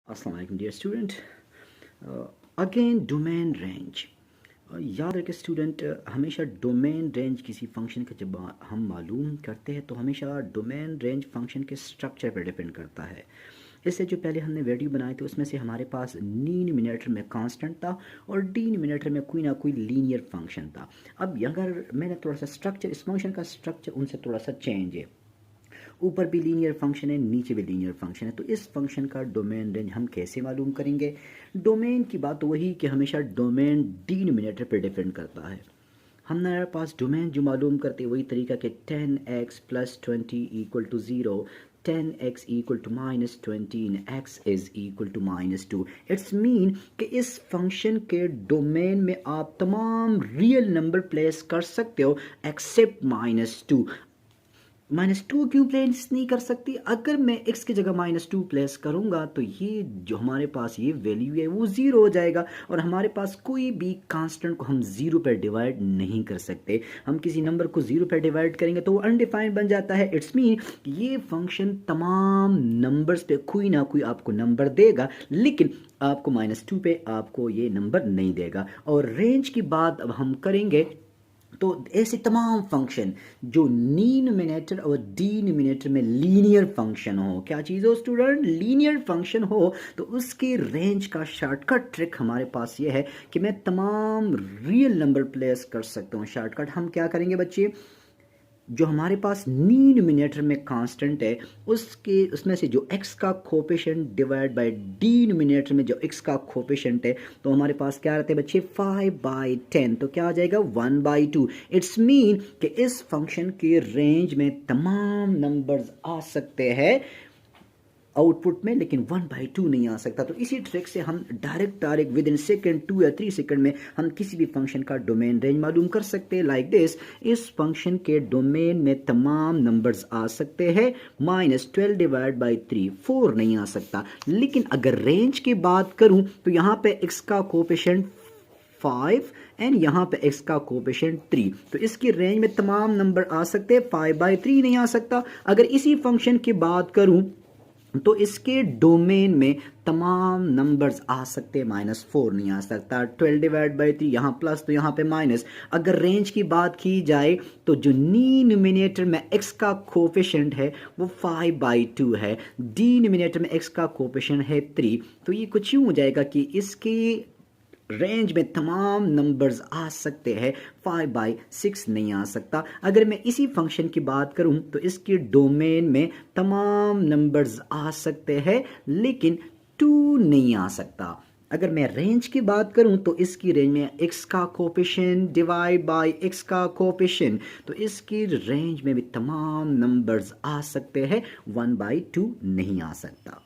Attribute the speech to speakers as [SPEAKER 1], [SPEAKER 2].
[SPEAKER 1] अस्सलाम वालेकुम dear student. Again domain range. याद रखें स्टूडेंट, हमेशा डोमेन रेंज किसी फंक्शन का जब हम मालूम करते हैं तो हमेशा डोमेन रेंज फंक्शन के स्ट्रक्चर पर डिपेंड करता है। इससे जो पहले हमने वीडियो बनाए थे उसमें से हमारे पास डिनोमिनेटर में कांस्टेंट था और डिनोमिनेटर में कोई ना कोई लीनियर फंक्शन था। अब अगर मैंने थोड़ा सा स्ट्रक्चर, इस फंक्शन का स्ट्रक्चर उनसे थोड़ा सा चेंज है। ऊपर भी लीनियर फंक्शन है, नीचे भी लीनियर फंक्शन है, तो इस फंक्शन का डोमेन रेंज हम कैसे मालूम करेंगे? डोमेन की बात वही कि हमेशा डोमेन डिनोमिनेटर पर डिपेंड करता है। हमारे पास डोमेन जो मालूम करते हैं वही तरीका कि 10x + 20 = 0, 10x = -20 x is equal to -2। It's mean कि इस फंक्शन के डोमेन में आप तमाम रियल नंबर प्लेस कर सकते हो एक्सेप्ट -2। -2 क्यों प्लेस नहीं कर सकती? अगर मैं x की जगह -2 प्लेस करूंगा तो ये जो हमारे पास ये वैल्यू है वो ज़ीरो हो जाएगा और हमारे पास कोई भी कांस्टेंट को हम ज़ीरो पर डिवाइड नहीं कर सकते। हम किसी नंबर को ज़ीरो पर डिवाइड करेंगे तो वो अनडिफाइंड बन जाता है। इट्स मीन ये फंक्शन तमाम नंबर्स पे कोई ना कोई आपको नंबर देगा, लेकिन आपको -2 पे आपको ये नंबर नहीं देगा। और रेंज की बात अब हम करेंगे तो ऐसे तमाम फंक्शन जो न्यूमरेटर और डिनोमिनेटर में लीनियर फंक्शन हो, क्या चीज़ हो स्टूडेंट? लीनियर फंक्शन हो, तो उसकी रेंज का शॉर्टकट ट्रिक हमारे पास ये है कि मैं तमाम रियल नंबर प्लेस कर सकता हूँ। शॉर्टकट हम क्या करेंगे बच्चे? जो हमारे पास डिनोमिनेटर में कांस्टेंट है उसमें से जो x का कोफिशिएंट डिवाइड बाय डिनोमिनेटर में जो x का कोफिशिएंट है, तो हमारे पास क्या रहता है बच्चे? 5/10, तो क्या आ जाएगा? 1/2। इट्स मीन कि इस फंक्शन के रेंज में तमाम नंबर्स आ सकते हैं आउटपुट में, लेकिन 1/2 नहीं आ सकता। तो इसी ट्रिक से हम डायरेक्ट विद इन सेकेंड 2 या 3 सेकेंड में हम किसी भी फंक्शन का डोमेन रेंज मालूम कर सकते हैं। लाइक दिस, इस फंक्शन के डोमेन में तमाम नंबर्स आ सकते हैं। -12/3 4 नहीं आ सकता। लेकिन अगर रेंज की बात करूं तो यहाँ पे x का कोफिशिएंट 5 एंड यहाँ पे x का कोफिशिएंट 3, तो इसकी रेंज में तमाम नंबर आ सकते हैं, 5/3 नहीं आ सकता। अगर इसी फंक्शन की बात करूं तो इसके डोमेन में तमाम नंबर्स आ सकते हैं, -4 नहीं आ सकता। 12/3 यहाँ प्लस तो यहाँ पे माइनस। अगर रेंज की बात की जाए तो जो डिनोमिनेटर में x का कोफिशिएंट है वो 5/2 है, डिनोमिनेटर में x का कोफिशिएंट है 3, तो ये कुछ यूँ हो जाएगा कि इसकी रेंज में तमाम नंबर्स आ सकते हैं, 5/6 नहीं आ सकता। अगर मैं इसी फंक्शन की बात करूं तो इसके डोमेन में तमाम नंबर्स आ सकते हैं, लेकिन 2 नहीं आ सकता। अगर मैं रेंज की बात करूं तो इसकी रेंज में x का कोफिशिएंट डिवाइड बाय x का कोफिशिएंट, तो इसकी रेंज में भी तमाम नंबर्स आ सकते हैं, 1/2 नहीं आ सकता।